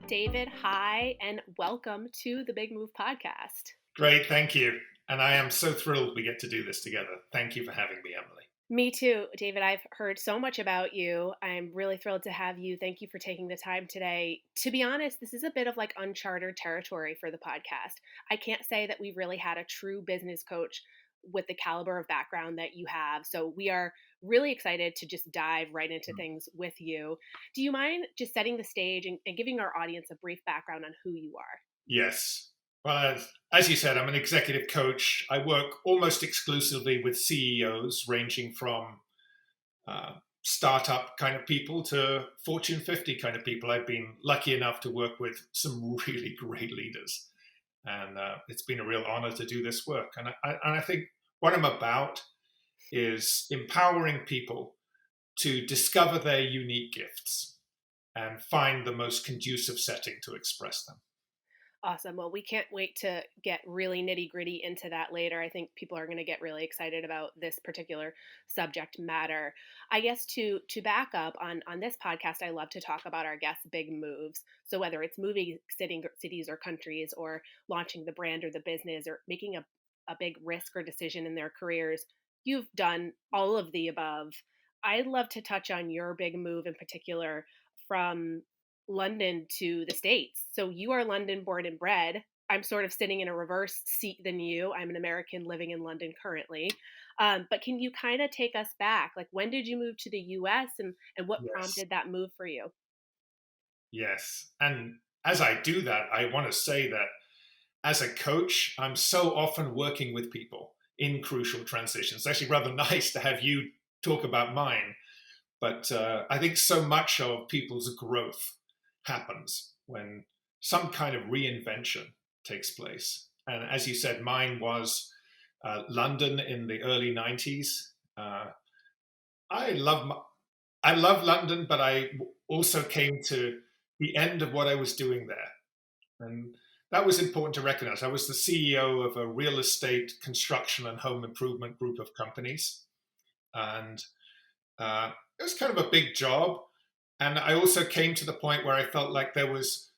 David, hi, and welcome to the Big Move podcast. Great, thank you. And I am so thrilled we get to do this together. Thank you for having me, Emily. Me too, David. I've heard so much about you. I'm really thrilled to have you. Thank you for taking the time today. To be honest, this is a bit of like uncharted territory for the podcast. I can't say that we've really had a true business coach with the caliber of background that you have. So we are really excited to just dive right into things with you. Do you mind just setting the stage and giving our audience a brief background on who you are? Yes. Well, as you said, I'm an executive coach. I work almost exclusively with CEOs, ranging from startup kind of people to Fortune 50 kind of people. I've been lucky enough to work with some really great leaders. And it's been a real honor to do this work. And I think what I'm about is empowering people to discover their unique gifts and find the most conducive setting to express them. Awesome. Well, we can't wait to get really nitty gritty into that later. I think people are going to get really excited about this particular subject matter. I guess to back up on this podcast, I love to talk about our guests' big moves. So whether it's moving cities or countries, or launching the brand or the business, or making a big risk or decision in their careers, you've done all of the above. I'd love to touch on your big move in particular, from London to the States. So you are London born and bred. I'm sort of sitting in a reverse seat than you. I'm an American living in London currently. But can you kind of take us back? Like, when did you move to the US, and what Yes. prompted that move for you? Yes. And as I do that, I want to say that as a coach, I'm so often working with people in crucial transitions. It's actually rather nice to have you talk about mine. But I think so much of people's growth happens when some kind of reinvention takes place. And as you said, mine was London in the early 90s. I love I love London, but I also came to the end of what I was doing there. And that was important to recognize. I was the CEO of a real estate construction and home improvement group of companies. And it was kind of a big job. And I also came to the point where I felt like there was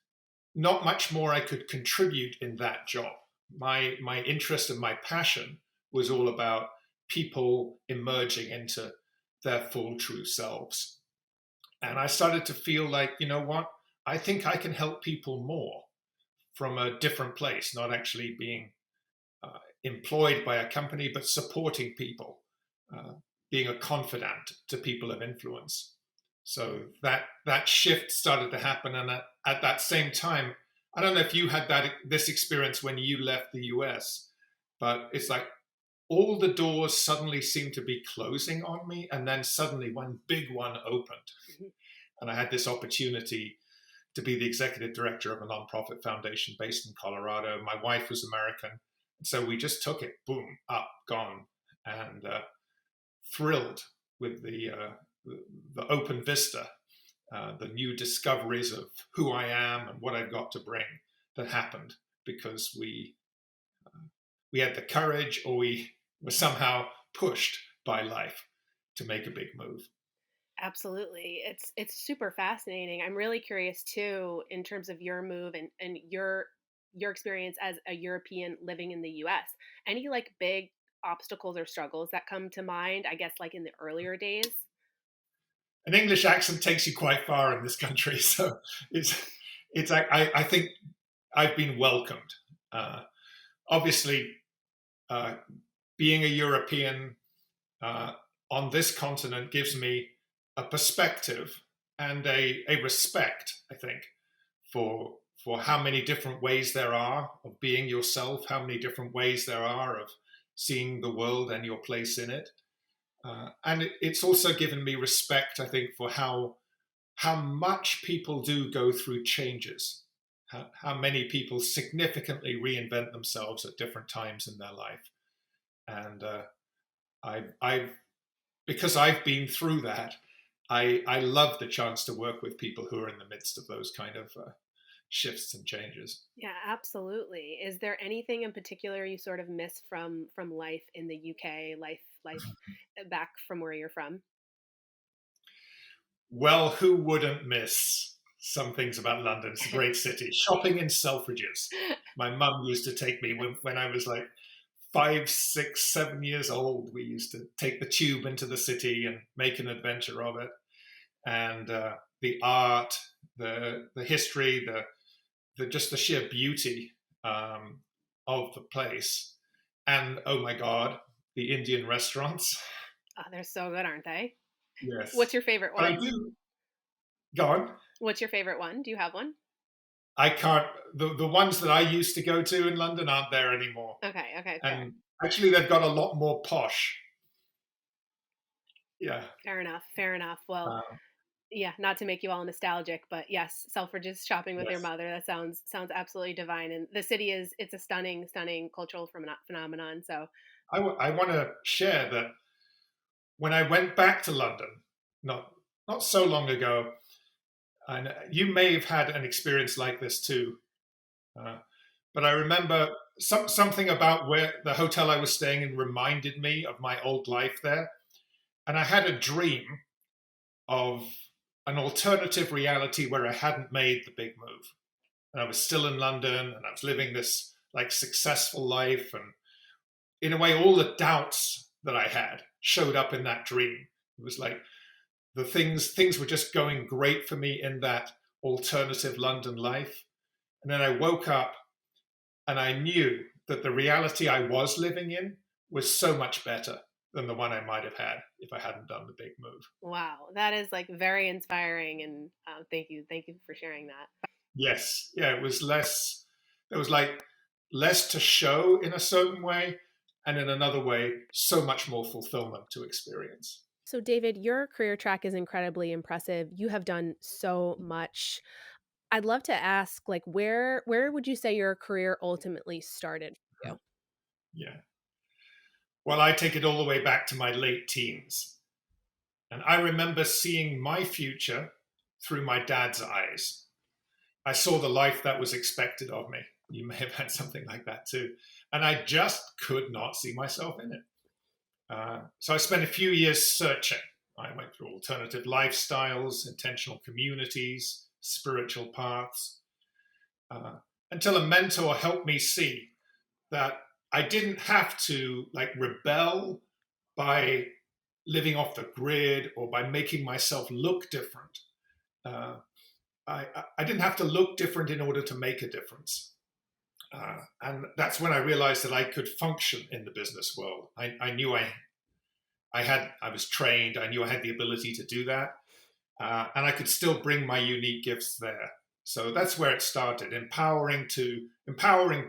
not much more I could contribute in that job. My interest and my passion was all about people emerging into their full true selves. And I started to feel like, you know what? I think I can help people more from a different place, not actually being employed by a company, but supporting people, uh, being a confidant to people of influence. So that shift started to happen, and at that same time, I don't know if you had this experience when you left the US, but it's like all the doors suddenly seemed to be closing on me, and then suddenly one big one opened, and I had this opportunity to be the executive director of a nonprofit foundation based in Colorado. My wife was American, so we just took it, boom, up, gone, and thrilled with the open vista, the new discoveries of who I am and what I've got to bring that happened because we had the courage, or we were somehow pushed by life to make a big move. Absolutely. It's super fascinating. I'm really curious too, in terms of your move and your experience as a European living in the US. Any like big obstacles or struggles that come to mind, I guess, like in the earlier days? An English accent takes you quite far in this country, so it's I think I've been welcomed. Uh, Obviously, uh, being a European uh, on this continent gives me a perspective and a respect, I think, for how many different ways there are of being yourself, how many different ways there are of seeing the world and your place in it. And it's also given me respect, I think, for how much people do go through changes, how many people significantly reinvent themselves at different times in their life. And I've because I've been through that, I love the chance to work with people who are in the midst of those kind of shifts and changes. Yeah, absolutely. Is there anything in particular you sort of miss from life in the UK, life back from where you're from? Well, who wouldn't miss some things about London. It's a great city. Shopping in Selfridges. My mum used to take me when I was like 5, 6, 7 years old. We used to take the tube into the city and make an adventure of it. And the art, the history, the just the sheer beauty of the place. And oh my God, the Indian restaurants. Oh, they're so good, aren't they? Yes. What's your favorite But I one? do go on. What's your favorite one? Do you have one? I can't. The ones that I used to go to in London aren't there anymore, Okay, okay, fair. and actually they've got a lot more posh. Yeah. Fair enough. Fair enough. Well, Uh, yeah, not to make you all nostalgic, but yes, Selfridges shopping with your yes. mother. That sounds absolutely divine. And the city is it's a stunning, stunning cultural phenomenon. So, I want to share that when I went back to London, not not so long ago, and you may have had an experience like this too. Uh, but I remember something about where the hotel I was staying in reminded me of my old life there, and I had a dream of an alternative reality where I hadn't made the big move. And I was still in London and I was living this like successful life. And in a way, all the doubts that I had showed up in that dream. It was like things were just going great for me in that alternative London life. And then I woke up and I knew that the reality I was living in was so much better than the one I might have had if I hadn't done the big move. wow, that is like very inspiring. And thank you for sharing that. Yes, yeah, it was less. There was like less to show in a certain way, and in another way, so much more fulfillment to experience. So, David, your career track is incredibly impressive. You have done so much. I'd love to ask, like, where would you say your career ultimately started for you? Yeah. Well, I take it all the way back to my late teens, and I remember seeing my future through my dad's eyes. I saw the life that was expected of me. You may have had something like that too, and I just could not see myself in it. So I spent a few years searching. I went through alternative lifestyles, intentional communities, spiritual paths, uh, until a mentor helped me see that I didn't have to like rebel by living off the grid or by making myself look different. Uh, I didn't have to look different in order to make a difference. And that's when I realized that I could function in the business world. I knew I was trained. I knew I had the ability to do that, and I could still bring my unique gifts there. So that's where it started: empowering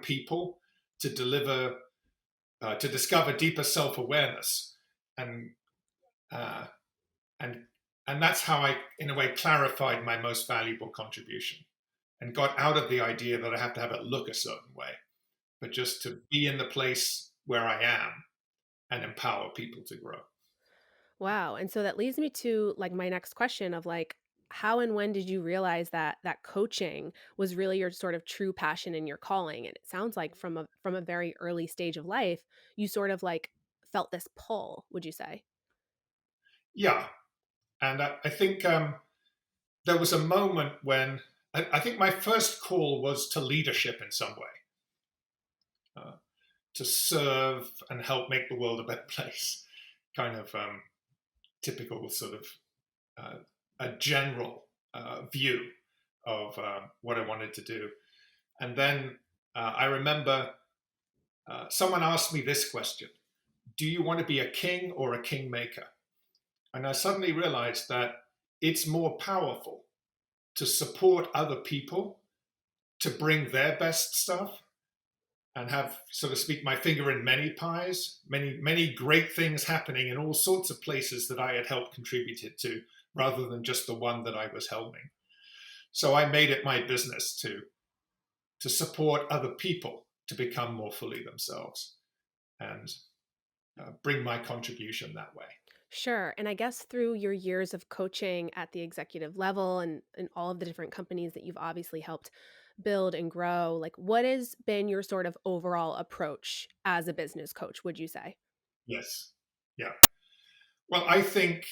people to deliver, to discover deeper self awareness, and uh, and and that's how I, in a way, clarified my most valuable contribution and got out of the idea that I have to have it look a certain way, but just to be in the place where I am and empower people to grow. Wow. And so that leads me to like my next question of like how and when did you realize that coaching was really your sort of true passion and your calling? And it sounds like from a very early stage of life, you sort of like felt this pull, would you say? Yeah, and I think there was a moment when I think my first call was to leadership in some way, uh, to serve and help make the world a better place. Kind of typical sort of uh, a general view of what I wanted to do. And then I remember someone asked me this question: do you want to be a king or a kingmaker? And I suddenly realized that it's more powerful to support other people to bring their best stuff and have, so to speak, my finger in many pies, many great things happening in all sorts of places that I had helped contributed to, rather than just the one that I was helming. So I made it my business to support other people to become more fully themselves and bring my contribution that way. Sure. And I guess through your years of coaching at the executive level and all of the different companies that you've obviously helped build and grow, like what has been your sort of overall approach as a business coach, would you say? Yes. Yeah. Well, I think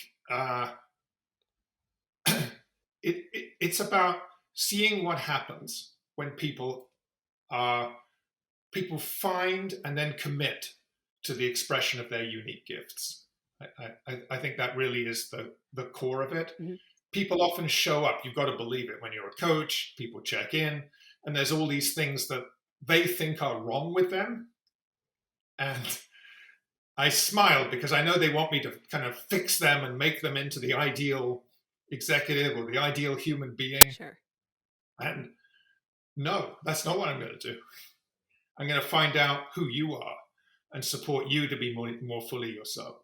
it's about seeing what happens when are people find and then commit to the expression of their unique gifts. I think that really is the core of it. Mhm. People often show up. You've got to believe it. When you're a coach, people check in, and there's all these things that they think are wrong with them. And I smile because I know they want me to kind of fix them and make them into the ideal executive or the ideal human being. Sure. And no, that's not what I'm going to do. I'm going to find out who you are and support you to be more fully yourself.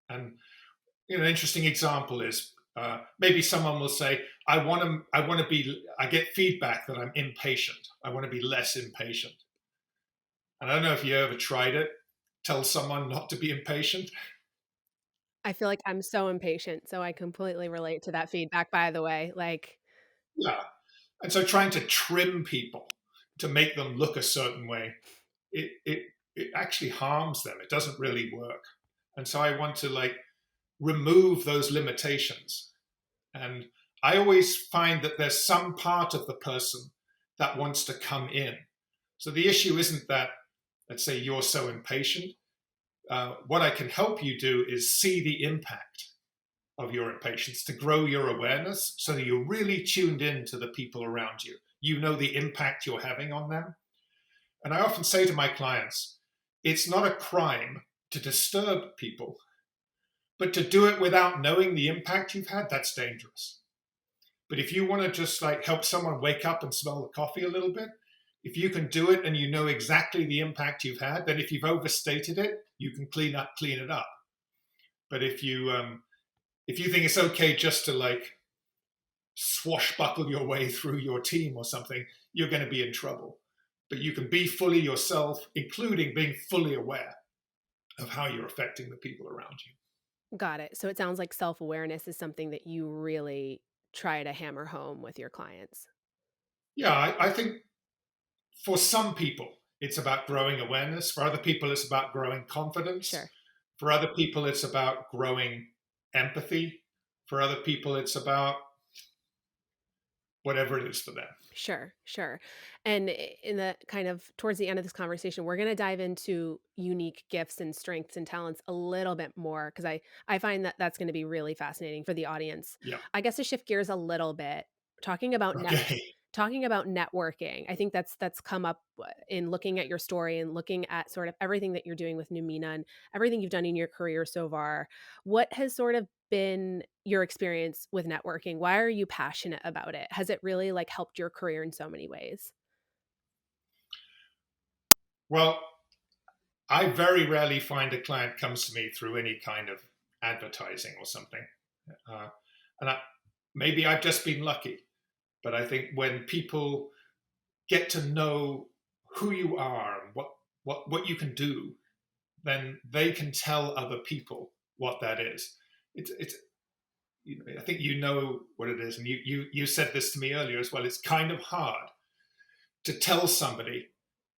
And an interesting example is maybe someone will say, I get feedback that I'm impatient. I want to be less impatient. And I don't know if you ever tried it. Tell someone not to be impatient. I feel like I'm so impatient, so I completely relate to that feedback, by the way. Like, Yeah. And so trying to trim people to make them look a certain way, it actually harms them. It doesn't really work. And so I want to remove those limitations. And I always find that there's some part of the person that wants to come in. So the issue isn't that, let's say, you're so impatient. What I can help you do is see the impact of your impatience, to grow your awareness so that you're really tuned in to the people around you. You know the impact you're having on them. And I often say to my clients, it's not a crime to disturb people, but to do it without knowing the impact you've had, that's dangerous. But if you want to just help someone wake up and smell the coffee a little bit, if you can do it and you know exactly the impact you've had, then if you've overstated it, you can clean it up. But if you think it's okay just to swashbuckle your way through your team or something, you're going to be in trouble. But you can be fully yourself, including being fully aware of how you're affecting the people around you. got it. So it sounds like self-awareness is something that you really try to hammer home with your clients. Yeah, I think for some people, it's about growing awareness. For other people, it's about growing confidence. Sure. For other people, it's about growing empathy. For other people, it's about whatever it is for them. Sure, sure. And in the kind of towards the end of this conversation, we're going to dive into unique gifts and strengths and talents a little bit more because I find that that's going to be really fascinating for the audience. Yeah. I guess to shift gears a little bit, talking about Okay. talking about networking. I think that's come up in looking at your story and looking at sort of everything that you're doing with Numina and everything you've done in your career so far. What has sort of been your experience with networking? Why are you passionate about it? Has it really helped your career in so many ways? Well, I very rarely find a client comes to me through any kind of advertising or something. Uh, and maybe I've just been lucky, but I think when people get to know who you are and what you can do, then they can tell other people what that is. It's I think you know what it is, and you said this to me earlier as well. It's kind of hard to tell somebody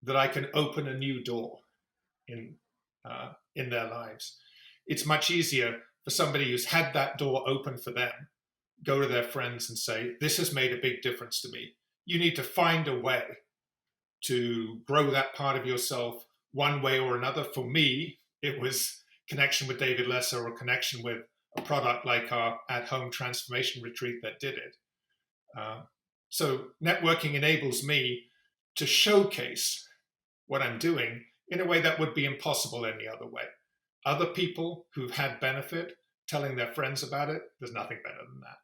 that I can open a new door in their lives. It's much easier for somebody who's had that door open for them, go to their friends and say, "This has made a big difference to me." You need to find a way to grow that part of yourself one way or another. For me, it was connection with David Lesser or connection with a product like our at-home transformation retreat that did it. So networking enables me to showcase what I'm doing in a way that would be impossible any other way. Other people who've had benefit telling their friends about it, there's nothing better than that.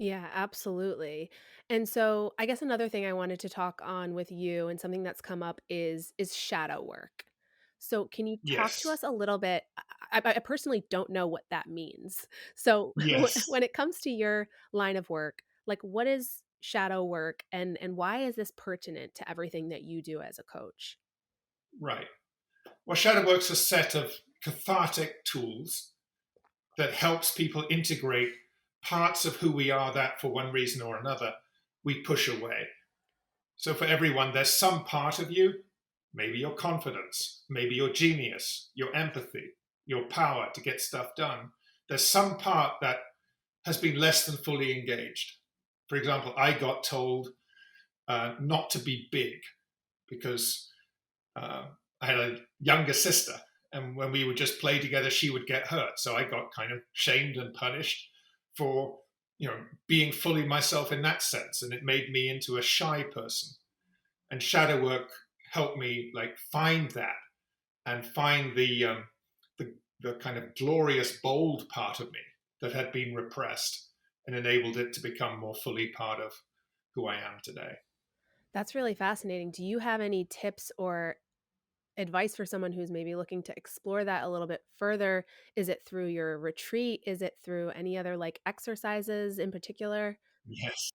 Yeah, absolutely. And so I guess another thing I wanted to talk on with you and something that's come up is shadow work. So can you talk to Yes. us a little bit? I personally don't know what that means. So Yes. when it comes to your line of work, what is shadow work and why is this pertinent to everything that you do as a coach? Right. Well, shadow work's a set of cathartic tools that helps people integrate parts of who we are that for one reason or another we push away. So for everyone, there's some part of you, maybe your confidence, maybe your genius, your empathy, your power to get stuff done. There's some part that has been less than fully engaged For example, I got told not to be big because uh, I had a younger sister, and when we would just play together, she would get hurt. So I got kind of shamed and punished for being fully myself in that sense, and it made me into a shy person. And shadow work helped me like find that and find the kind of glorious, bold part of me that had been repressed, and enabled it to become more fully part of who I am today. That's really fascinating. Do you have any tips or advice for someone who's maybe looking to explore that a little bit further? Is it through your retreat? Is it through any other like exercises in particular? Yes.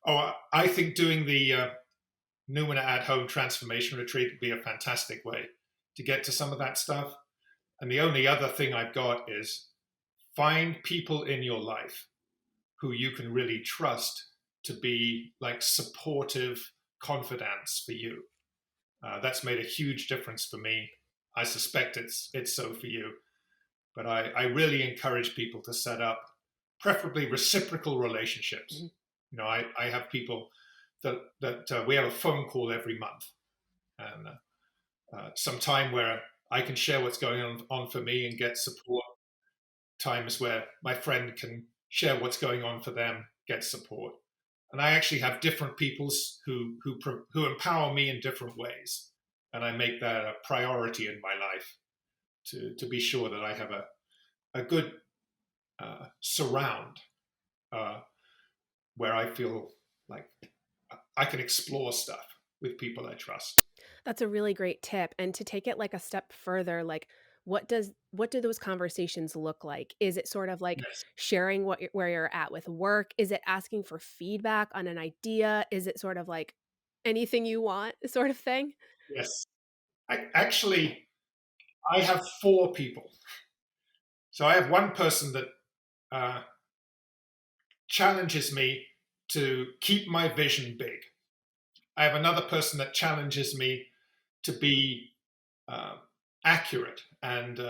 Oh, I think doing the Numina at home transformation retreat would be a fantastic way to get to some of that stuff. And the only other thing I've got is find people in your life who you can really trust to be like supportive confidants for you. That's made a huge difference for me. I suspect it's so for you. But I really encourage people to set up preferably reciprocal relationships. Mhm. I have people that we have a phone call every month, and some time where I can share what's going on for me and get support. Times where my friend can share what's going on for them, get support. And I actually have different peoples who empower me in different ways, and I make that a priority in my life to be sure that I have a good surround uh, where I feel like I can explore stuff with people I trust. That's a really great tip. And to take it like a step further, like what do those conversations look like? Is it sort of like Yes, sharing where you're at with work? Is it asking for feedback on an idea? Is it sort of like anything you want sort of thing? yes. Actually, I have four people. So I have one person that uh, challenges me to keep my vision big. I have another person that challenges me to be uh, accurate and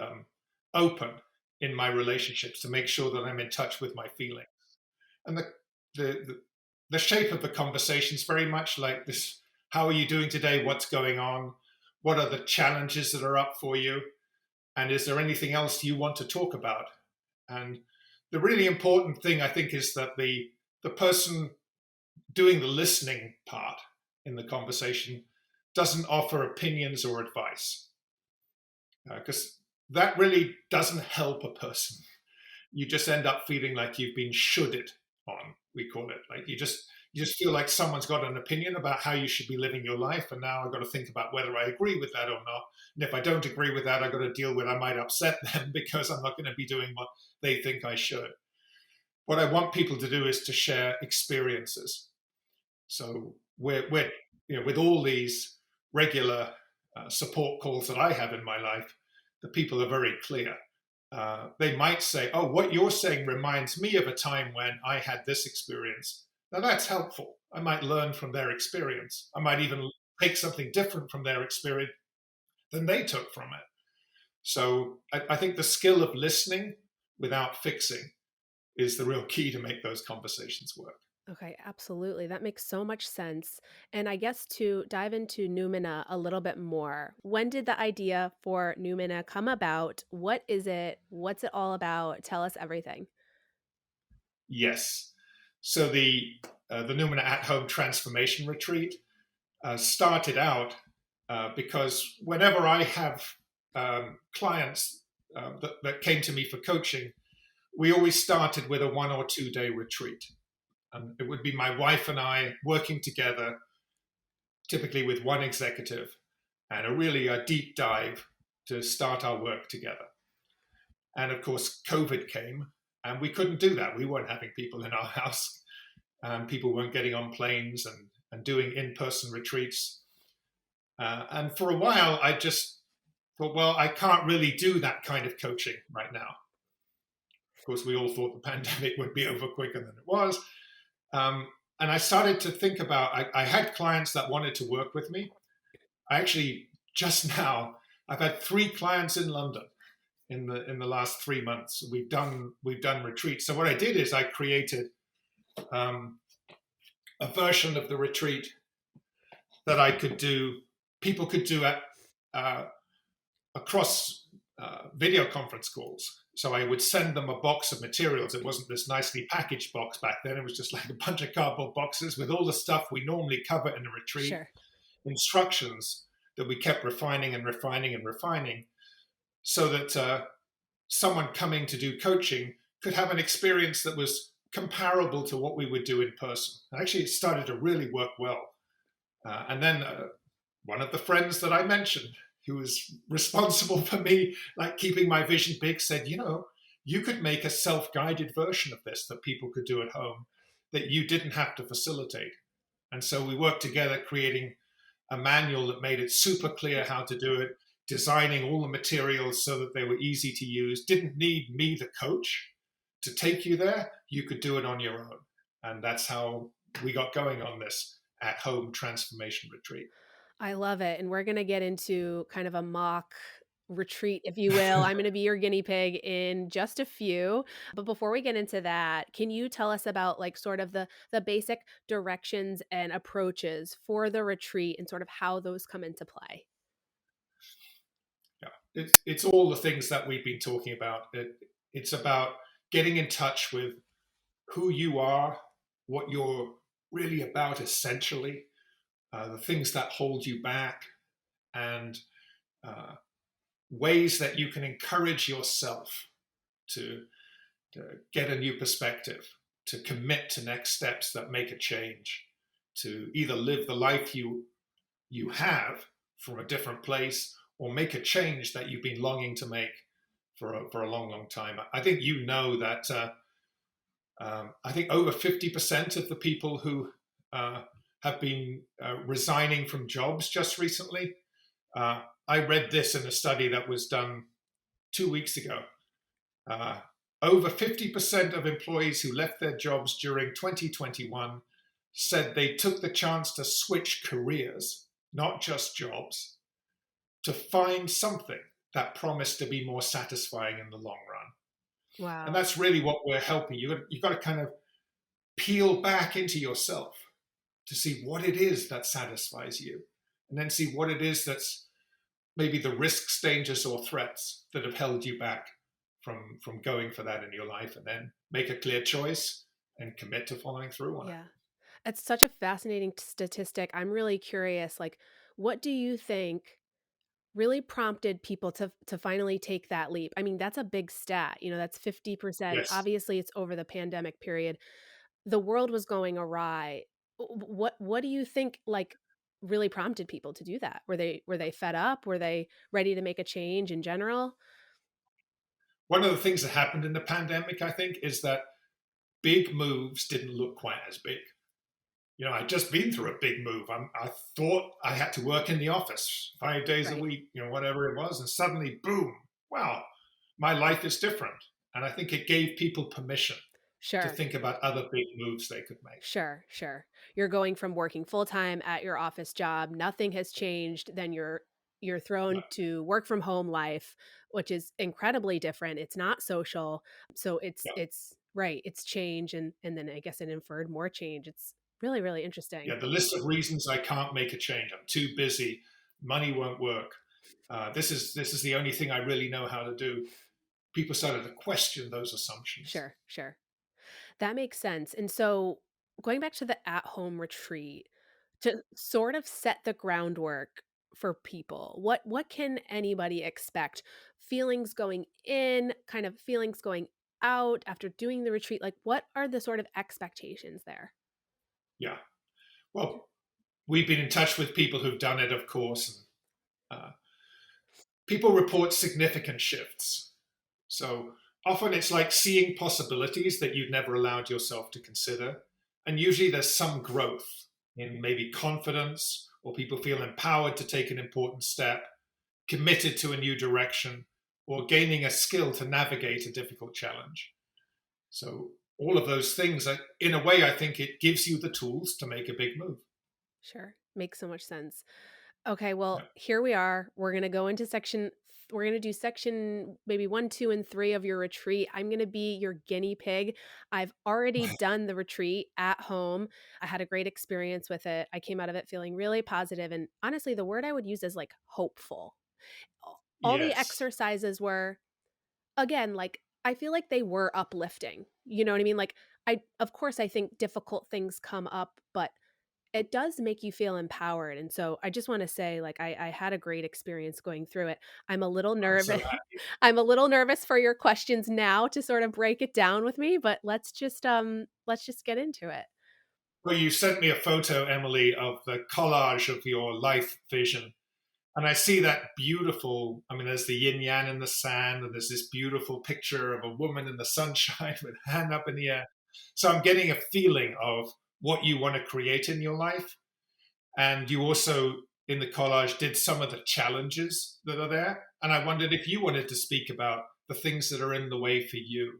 open in my relationships to make sure that I'm in touch with my feelings. And the, the shape of the conversation is very much like this: how are you doing today? What's going on? What are the challenges that are up for you? And is there anything else you want to talk about? And the really important thing, I think, is that the person doing the listening part in the conversation doesn't offer opinions or advice, because that really doesn't help a person. You just end up feeling like you've been shoulded on, we call it. Like you just feel like someone's got an opinion about how you should be living your life, and now I've got to think about whether I agree with that or not. And if I don't agree with that, I've got to deal with I might upset them because I'm not going to be doing what they think I should. What I want people to do is to share experiences. So we're with all these regular support calls that I have in my life, the people are very clear. They might say, "Oh, what you're saying reminds me of a time when I had this experience." Now that's helpful. I might learn from their experience. I might even take something different from their experience than they took from it. So I think the skill of listening without fixing is the real key to make those conversations work. Okay, absolutely. That makes so much sense. And I guess to dive into Numina a little bit more, when did the idea for Numina come about? What is it? What's it all about? Tell us everything. Yes. So the Numina at Home Transformation Retreat started out because whenever I have clients that came to me for coaching, we always started with a 1 or 2 day retreat. And it would be my wife and I working together, typically with one executive, and a deep dive to start our work together. And of course, COVID came, and we couldn't do that. We weren't having people in our house, and people weren't getting on planes and doing in person retreats. And for a while, I just thought, well, I can't really do that kind of coaching right now. Of course, we all thought the pandemic would be over quicker than it was. And I started to think about, I had clients that wanted to work with me. I actually, just now, I've had 3 clients in London in the last 3 months. We've done retreats. So what I did is I created um, a version of the retreat that I could do, people could do at uh, across video conference calls. So I would send them a box of materials. It wasn't this nicely packaged box back then. It was just like a bunch of cardboard boxes with all the stuff we normally cover in a retreat, Sure. instructions that we kept refining and refining and refining, so that someone coming to do coaching could have an experience that was comparable to what we would do in person. Actually, it started to really work well. And then one of the friends that I mentioned, who was responsible for me, like keeping my vision big, said, you know, you could make a self-guided version of this that people could do at home that you didn't have to facilitate. And so we worked together creating a manual that made it super clear how to do it, designing all the materials so that they were easy to use, didn't need me, the coach, to take you there. You could do it on your own. And that's how we got going on this at home transformation retreat. I love it. And we're going to get into kind of a mock retreat, if you will. I'm going to be your guinea pig in just a few. But before we get into that, can you tell us about like sort of the basic directions and approaches for the retreat and sort of how those come into play? Yeah, it's all the things that we've been talking about. It's about getting in touch with who you are, what you're really about essentially, the things that hold you back, and uh, ways that you can encourage yourself to, to get a new perspective, to commit to next steps that make a change, to either live the life you have from a different place or make a change that you've been longing to make for a long, long time. I think you know that I think over 50% of the people who have been resigning from jobs just recently. I read this in a study that was done 2 weeks ago. Uh, Over 50% of employees who left their jobs during 2021 said they took the chance to switch careers, not just jobs, to find something that promised to be more satisfying in the long run. And Wow. that's really what we're helping you. You've got to kind of peel back into yourself to see what it is that satisfies you, and then see what it is that's maybe the risks, dangers, or threats that have held you back from going for that in your life, and then make a clear choice and commit to following through on it. Yeah. It's such a fascinating statistic. I'm really curious, like, what do you think really prompted people to finally take that leap? I mean, that's a big stat. You know, that's 50%. Yes. Obviously, it's over the pandemic period. The world was going awry. What do you think like really prompted people to do that? Were they fed up? Were they ready to make a change in general? One of the things that happened in the pandemic, I think, is that big moves didn't look quite as big. You know, I'd just been through a big move. I thought I had to work in the office 5 days a Right. week, you know, whatever it was. And suddenly, boom, wow, my life is different. And I think it gave people permission to Sure. think about other big moves they could make. Sure, sure. You're going from working full-time at your office job, nothing has changed, then you're Yeah, thrown to work from home life, which is incredibly different. It's not social. So yeah, it's right, it's change and then I guess it inferred more change. It's really, really interesting. yeah. The list of reasons I can't make a change. I'm too busy. Money won't work. This is the only thing I really know how to do. People started to question those assumptions. Sure, sure. That makes sense. And so going back to the at-home retreat, to sort of set the groundwork for people, what can anybody expect? Feelings going in, kind of feelings going out after doing the retreat, like what are the sort of expectations there? Yeah. Well, we've been in touch with people who've done it, of course, and people report significant shifts. So often it's like seeing possibilities that you'd never allowed yourself to consider. And usually there's some growth in maybe confidence, or people feel empowered to take an important step, committed to a new direction, or gaining a skill to navigate a difficult challenge. So all of those things, in a way, I think it gives you the tools to make a big move. Sure. Makes so much sense. Okay, well, Yeah. here we are. We're going to go into section we're gonna do section maybe 1, 2, and 3 of your retreat. I'm gonna be your guinea pig. I've already done the retreat at home. I had a great experience with it. I came out of it feeling really positive, and honestly, the word I would use is, like, hopeful. All the Yes. exercises were, again, like, I feel like they were uplifting, you know what I mean? Like, I of course, I think difficult things come up, but it does make you feel empowered, and so I just wanna say, like, I had a great experience going through it. I'm a little I'm so nervous. happy. I'm a little nervous for your questions now to sort of break it down with me, but let's just get into it. Well, you sent me a photo, Emily, of the collage of your life vision. And I see that beautiful, I mean, there's the yin yang in the sand, and there's this beautiful picture of a woman in the sunshine with a hand up in the air. So I'm getting a feeling of what you want to create in your life. And you also, in the collage, did some of the challenges that are there. And I wondered if you wanted to speak about the things that are in the way for you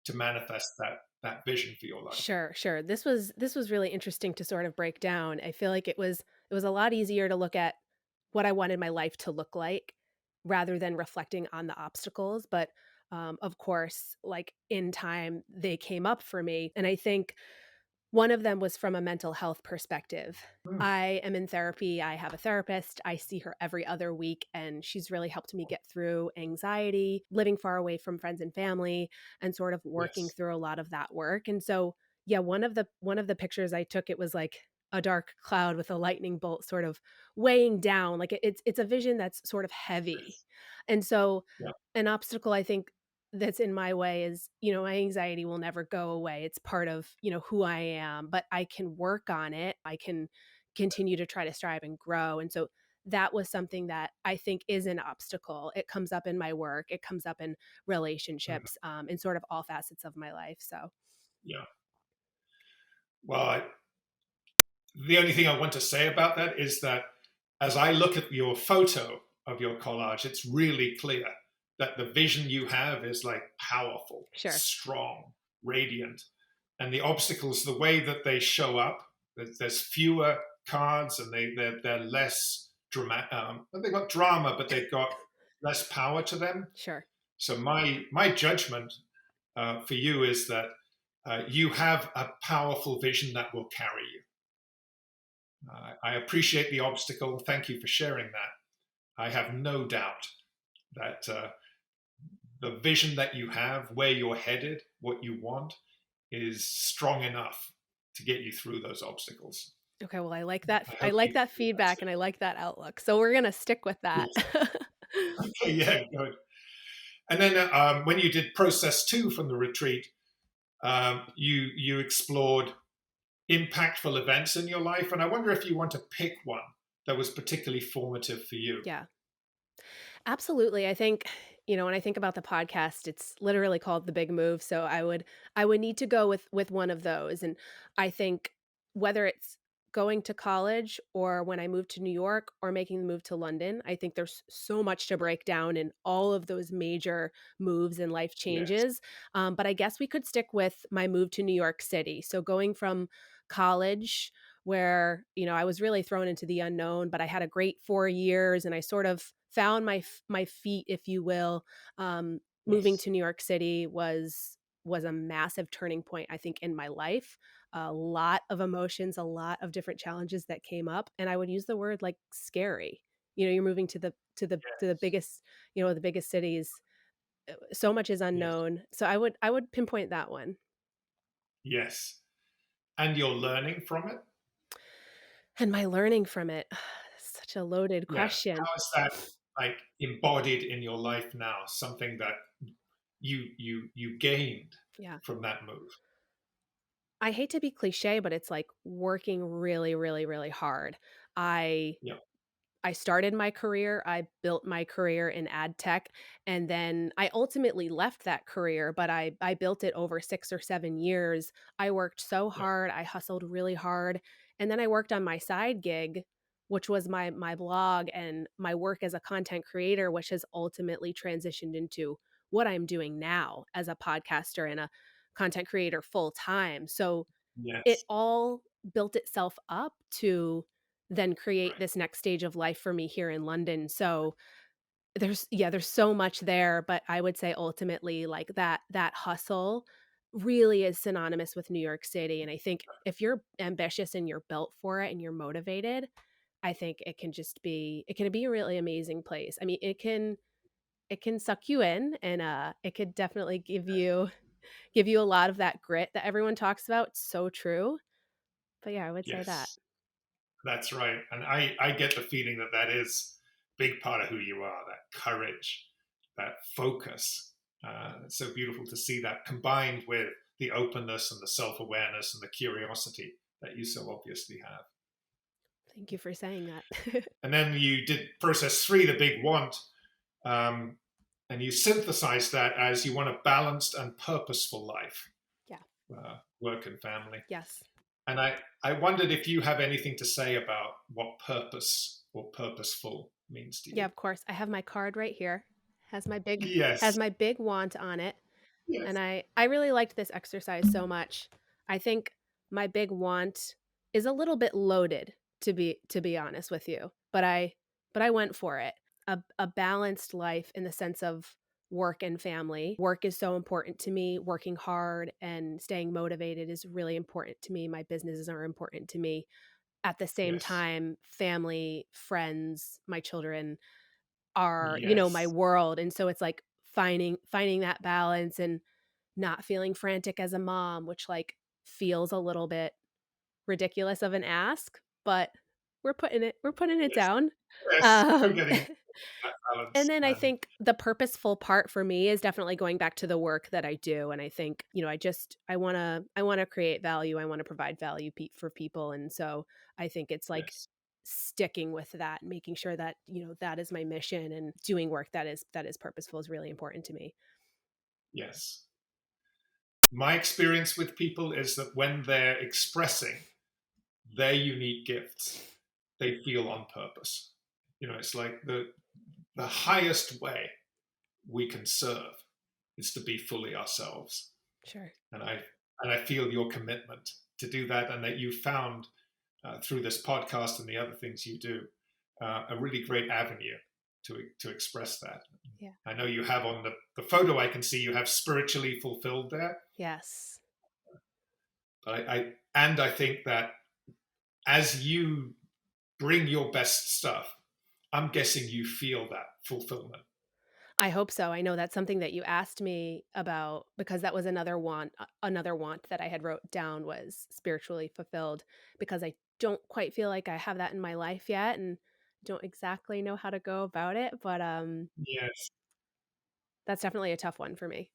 to manifest that vision for your life. Sure, sure. This was really interesting to sort of break down. I feel like it was a lot easier to look at what I wanted my life to look like rather than reflecting on the obstacles, but of course, like in time they came up for me, and I think one of them was from a mental health perspective. Hmm. I am in therapy. I have a therapist. I see her every other week, and she's really helped me get through anxiety, living far away from friends and family, and sort of working Yes. through a lot of that work. And so, yeah, one of the pictures I took, it was like a dark cloud with a lightning bolt sort of weighing down. Like it's a vision that's sort of heavy. Yes. And so, Yeah. an obstacle I think that's in my way is, my anxiety will never go away. It's part of, who I am, but I can work on it. I can continue to try to strive and grow. And so that was something that I think is an obstacle. It comes up in my work, it comes up in Mhm. relationships, in sort of all facets of my life. So, Yeah. Well, the only thing I want to say about that is that as I look at your photo of your collage, it's really clear that the vision you have is like powerful, sure, strong, radiant. And the obstacles, the way that they show up, there's fewer cards and they're less dramatic. They've got drama, but they've got less power to them. sure. So my judgment for you is that you have a powerful vision that will carry you. I appreciate the obstacle. Thank you for sharing that. I have no doubt that the vision that you have, where you're headed, what you want, is strong enough to get you through those obstacles. Okay, well, I I hope like you that feel that feedback and I like that outlook. So we're going to stick with that. too. Okay, yeah, good. And then when you did process two from the retreat, you explored impactful events in your life, and I wonder if you want to pick one that was particularly formative for you. Yeah. Absolutely. I think, when I think about the podcast, it's literally called The Big Move, so I would need to go with one of those, and I think whether it's going to college or when I moved to New York or making the move to London, I think there's so much to break down in all of those major moves and life Yes, changes. But I guess we could stick with my move to New York City. So going from college where, I was really thrown into the unknown, but I had a great 4 years and I sort of found my feet, if you will. Moving yes, to New York City was a massive turning point, I think, in my life. A lot of emotions, a lot of different challenges that came up, and I would use the word like scary. You're moving to the yes, biggest cities. So much is yes, unknown. So I would pinpoint that one. yes. And you're learning from it. And my learning from it, such a loaded Yeah. question. How is that like embodied in your life now? Something that you gained Yeah. from that move. I hate to be cliche, but it's like working really, really, really hard. I Yeah, I started my career, I built my career in ad tech, and then I ultimately left that career, but I built it over 6 or 7 years. I worked so yeah, hard, I hustled really hard, and then I worked on my side gig, which was my blog and my work as a content creator, which has ultimately transitioned into what I'm doing now as a podcaster and a content creator full time. So it yes, all built itself up to then create right. this next stage of life for me here in London. So there's so much there, but I would say ultimately, like, that hustle really is synonymous with New York City, and I think if you're ambitious and you're built for it and you're motivated, I think it can be a really amazing place. I mean, it can suck you in, and, it could definitely give you a lot of that grit that everyone talks about. It's so true. But yeah, I would say that. Yes, that's right. And I get the feeling that that is a big part of who you are, that courage, that focus. It's so beautiful to see that combined with the openness and the self awareness and the curiosity that you so obviously have. Thank you for saying that. And then you did process three, the big want, um, and you synthesized that as you want a balanced and purposeful life, Yeah. work and family. Yes. And I wondered if you have anything to say about what purpose or purposeful means to Yeah, you. of course. I have my card right here. Has Yes, my big want on it. And yes, I really liked this exercise so much. I think my big want is a little bit loaded, to be honest with you, but I went for it. A balanced life in the sense of work and family. Work is so important to me. Working hard and staying motivated is really important to me. My businesses are important to me. At the same yes, time, family, friends, my children are, you know, my yes, world. And so it's like finding that balance and not feeling frantic as a mom, which, like, feels a little bit ridiculous of an ask, but we're putting it yes, down. yes. You're Um, getting that and balance, then I and think the purposeful part for me is definitely going back to the work that I do, and I think, you know, I wanna create value, I wanna provide value for people, and so I think it's, like, yes, sticking with that, making sure that, you know, that is my mission, and doing work that is purposeful is really important to me. yes. My experience with people is that when they're expressing their unique gifts, they feel on purpose. You know, it's like the highest way we can serve is to be fully ourselves. Sure. And I feel your commitment to do that, and that you found through this podcast and the other things you do a really great avenue to express that. Yeah. I know you have on the photo I can see you have spiritually fulfilled there, Yes. but I think that as you bring your best stuff, I'm guessing you feel that fulfillment. I hope so. I know that's something that you asked me about because that was another want that I had wrote down was spiritually fulfilled because I don't quite feel like I have that in my life yet and don't exactly know how to go about it, but Yes, that's definitely a tough one for me.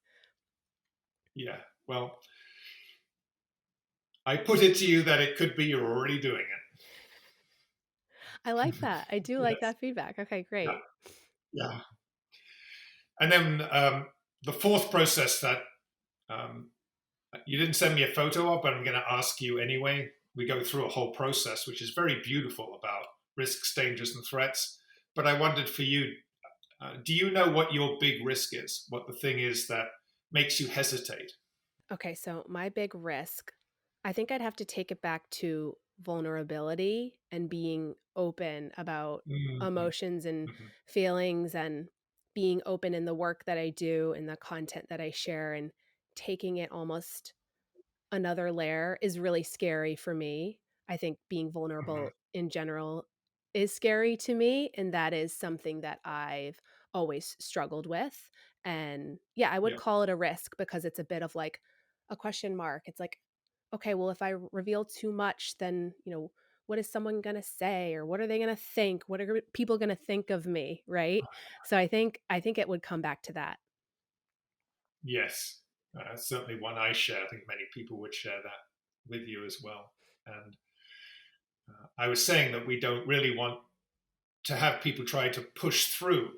yeah. Well, I put it to you that it could be you're already doing I it. like that. I do like Yes, that feedback. Okay, yeah, great. yeah. And then the fourth process that um, you didn't send me a photo of, but I'm going to ask you anyway. We go through a whole process, which is very beautiful about risks, dangers, and threats. But I wondered for you, do you know what your big risk is? What the thing is that makes you hesitate? Okay, so my big risk, I think I'd have to take it back to vulnerability and being open about Mm-hmm. emotions and Mm-hmm. feelings and being open in the work that I do and the content that I share and taking it almost another layer is really scary for me. I think being Mm-hmm. vulnerable in general is scary to me, and that is something that I've always struggled with. And yeah, I would Yeah. call it a risk because it's a bit of like a question mark. It's like, okay, well, if I reveal too much, then, you know, what is someone going to say or what are they going to think? What are people going to think of me, right? So I think it would come back to that. Yes. Certainly one I share. I think many people would share that with you as well. And I was saying that we don't really want to have people try to push through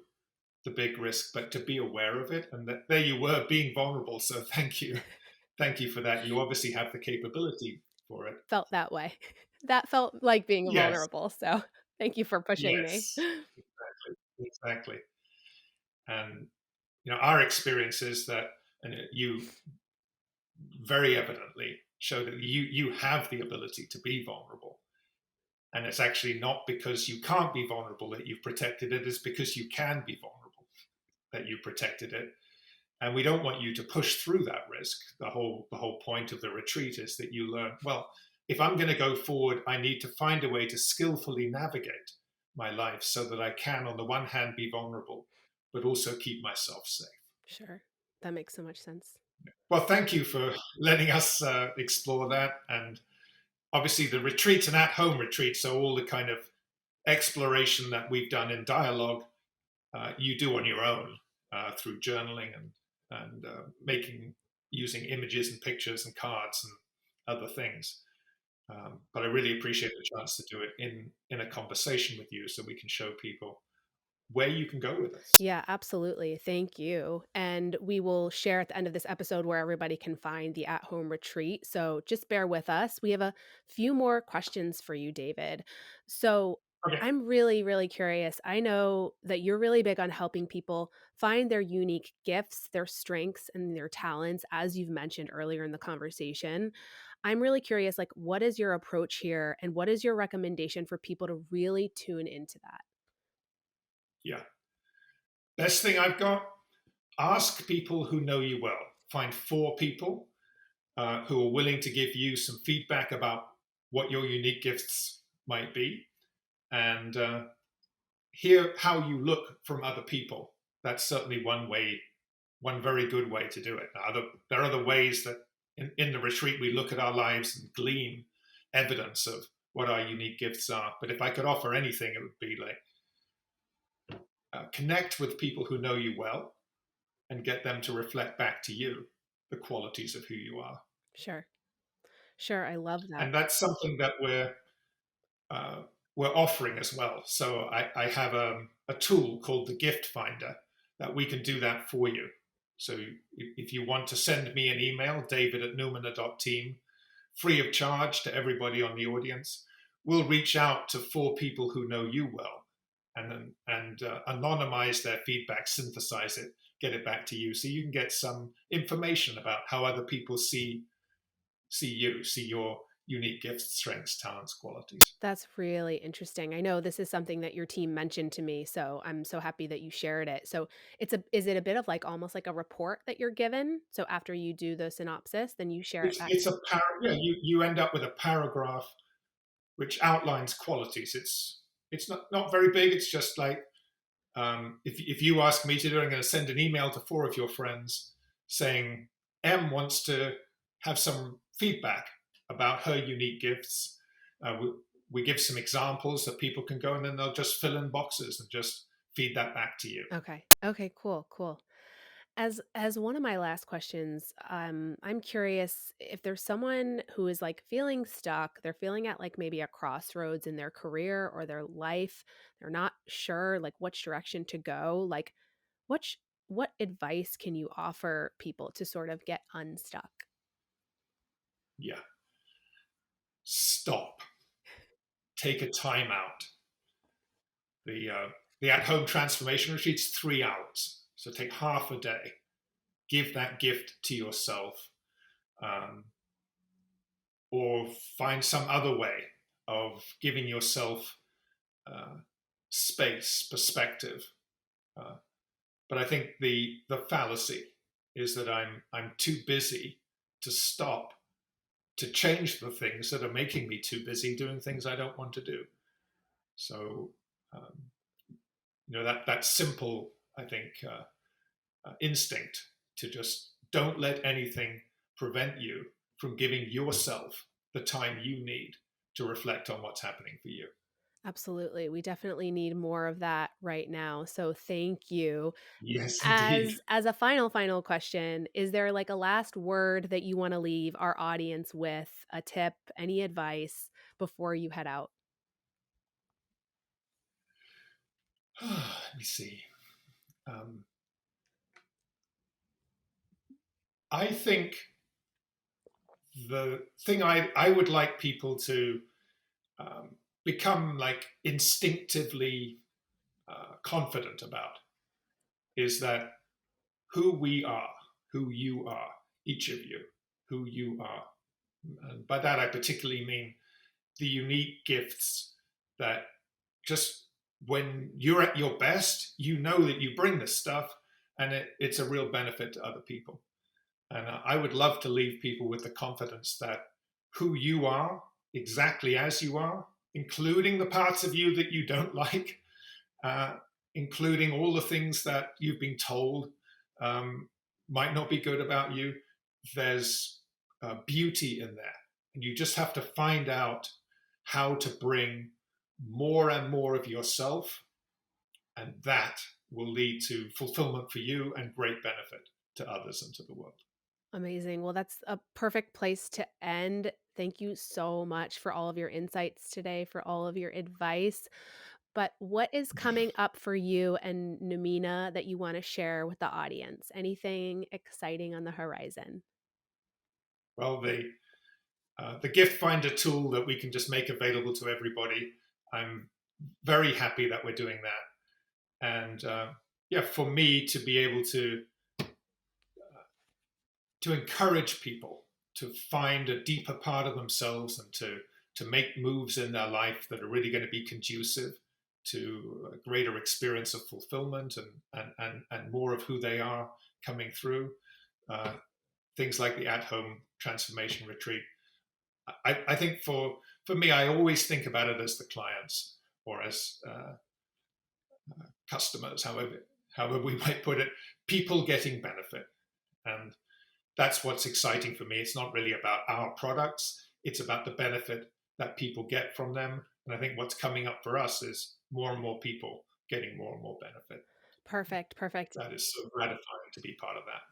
the big risk, but to be aware of it. And that there you were being vulnerable. So thank you. Thank you for that. You obviously have the capability for it. Felt that way. That felt like being Yes. vulnerable, so thank you for pushing me. Yes. Exactly. Exactly. And our experience is that, and you very evidently show that you have the ability to be vulnerable. And it's actually not because you can't be vulnerable that you've protected it, it's because you can be vulnerable. that you protected it. And we don't want you to push through that risk. The whole point of the retreat is that you learn, well, if I'm going to go forward, I need to find a way to skillfully navigate my life so that I can, on the one hand, be vulnerable, but also keep myself safe. Sure. That makes so much sense. Well, thank you for letting us explore that. And obviously, the retreats and at home retreats are all the kind of exploration that we've done in dialogue, you do on your own through journaling and using images and pictures and cards and other things. But I really appreciate the chance to do it in a conversation with you, so we can show people where you can go with this. Yeah, absolutely. Thank you. And we will share at the end of this episode where everybody can find the at home retreat. So just bear with us. We have a few more questions for you, David. So Okay. I'm really, really curious. I know that you're really big on helping people find their unique gifts, their strengths, and their talents, as you've mentioned earlier in the conversation. I'm really curious, like, what is your approach here? And what is your recommendation for people to really tune into that? Yeah. Best thing I've got, ask people who know you well. Find 4 people who are willing to give you some feedback about what your unique gifts might be, and hear how you look from other people. That's certainly one way, one very good way to do it. Now, there are other ways that in the retreat we look at our lives and glean evidence of what our unique gifts are. But if I could offer anything, it would be like connect with people who know you well and get them to reflect back to you the qualities of who you are. Sure. Sure. I love that. And that's something that uh, we're offering as well. So I have a tool called the Gift Finder that we can do that for you. So if you want to send me an email, david@numina.team, free of charge to everybody on the audience, we'll reach out to 4 people who know you well and anonymize their feedback, synthesize it, get it back to you, so you can get some information about how other people see your unique gifts, strengths, talents, qualities. That's really interesting. I know this is something that your team mentioned to me, so I'm so happy that you shared it. So is it a bit of like almost like a report that you're given? So after you do the synopsis, then you share it back. Yeah, you end up with a paragraph which outlines qualities. It's not very big. It's just like if you ask me to do it, I'm going to send an email to 4 of your friends saying M wants to have some feedback about her unique gifts. We give some examples that people can go, and then they'll just fill in boxes and just feed that back to you. Okay. Okay, cool, cool. As one of my last questions, I'm curious if there's someone who is like feeling stuck, they're feeling at like maybe a crossroads in their career or their life, they're not sure like which direction to go. Like what sh- what advice can you offer people to sort of get unstuck? Yeah, stop, take a time out. The at home transformation retreat's 3 hours, so take half a day. Give that gift to yourself, um, or find some other way of giving yourself uh, space, perspective. Uh, but I think the fallacy is that I'm too busy to stop to change the things that are making me too busy doing things I don't want to do. So um, that simple, I think, instinct to just don't let anything prevent you from giving yourself the time you need to reflect on what's happening for you. Absolutely. We definitely need more of that right now. So thank you. Yes, indeed. As a final question, is there like a last word that you want to leave our audience with, a tip, any advice before you head out? Let me see. Um, I think the thing I would like people to become like instinctively confident about is that who we are, who you are, each of you, who you are. And by that, I particularly mean the unique gifts that just when you're at your best, you know that you bring this stuff, and it's a real benefit to other people. And I would love to leave people with the confidence that who you are, exactly as you are, including the parts of you that you don't like, uh, including all the things that you've been told um, might not be good about you. There's beauty in there. And you just have to find out how to bring more and more of yourself. And that will lead to fulfillment for you and great benefit to others and to the world. Amazing. Well, that's a perfect place to end. Thank you so much for all of your insights today, for all of your advice. But what is coming up for you and Numina that you want to share with the audience? Anything exciting on the horizon? Well, the gift finder tool that we can just make available to everybody, I'm very happy that we're doing that. And yeah, for me to be able to encourage people to find a deeper part of themselves and to make moves in their life that are really going to be conducive to a greater experience of fulfillment and more of who they are coming through. Things like the at-home transformation retreat. I think for me, I always think about it as the clients or as customers, however we might put it, people getting benefit. And that's what's exciting for me. It's not really about our products, it's about the benefit that people get from them. And I think what's coming up for us is more and more people getting more and more benefit. Perfect. Perfect. That is so gratifying to be part of that.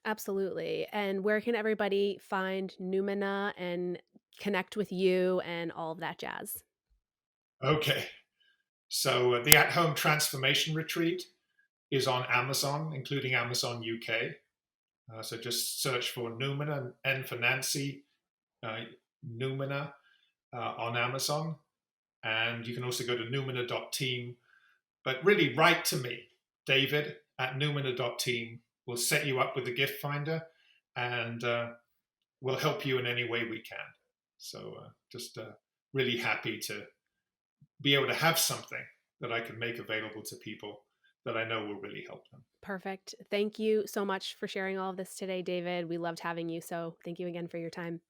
Absolutely. And where can everybody find Numina and connect with you and all of that jazz? Okay. So the at home transformation retreat is on Amazon, including Amazon UK. So just search for Numina, N for Nancy, Numina on Amazon. And you can also go to numina.team. But really, write to me, David at numina.team. We'll set you up with the gift finder and we'll help you in any way we can. So just really happy to be able to have something that I can make available to people that I know will really help them. Perfect. Thank you so much for sharing all of this today, David. We loved having you. So thank you again for your time.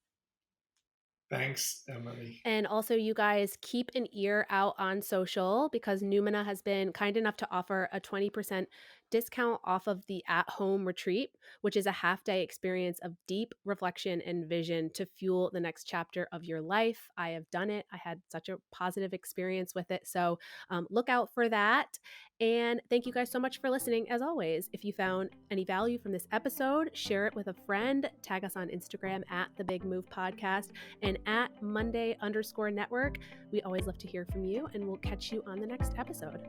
Thanks, Emily. And also, you guys keep an ear out on social because Numina has been kind enough to offer a 20% discount off of the at home retreat, which is a half-day experience of deep reflection and vision to fuel the next chapter of your life. I have done it. I had such a positive experience with it. So look out for that. And thank you guys so much for listening. As always, if you found any value from this episode, share it with a friend. Tag us on Instagram at The Big Move Podcast and at Monday_network. We always love to hear from you, and we'll catch you on the next episode.